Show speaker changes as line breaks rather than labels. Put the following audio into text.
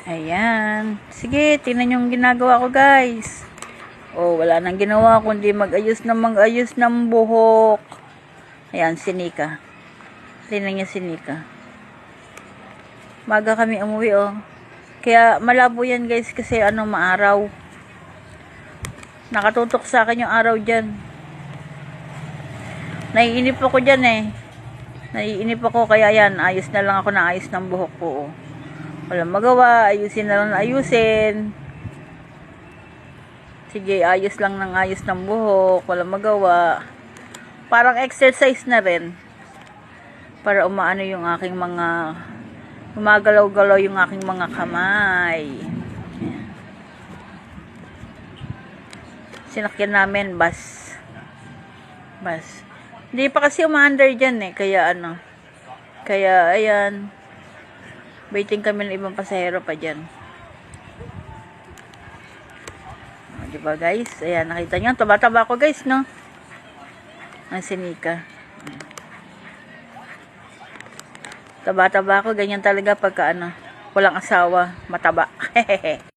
Ayan. Sige, tingnan yung ginagawa ko, guys. Oh, wala nang ginawa kundi mag-ayos ng buhok. Ayan, si Nika. Tingnan niya si Nika. Maga kami umuwi, oh. Kaya malabo yan, guys, kasi maaraw. Nakatutok sa akin yung araw dyan. Naiinip ako dyan, eh. Naiinip ako, kaya yan, ayos na lang ako na ayos ng buhok ko, oh. Walang magawa, ayusin na lang na ayusin. Sige, ayos lang ng ayos ng buhok, walang magawa. Parang exercise na rin. Para umaano yung aking mga, gumagalaw-galaw yung aking mga kamay. Sinakyan namin, bus. Hindi pa kasi umaandar dyan, eh, kaya kaya, ayan. Waiting kami ng ibang pasahero pa dyan. Diba, guys? Ayan, nakita nyo. Taba-taba ko, guys, no? Ang sinika. Taba-taba ko. Ganyan talaga pagka, walang asawa. Mataba. Hehehe.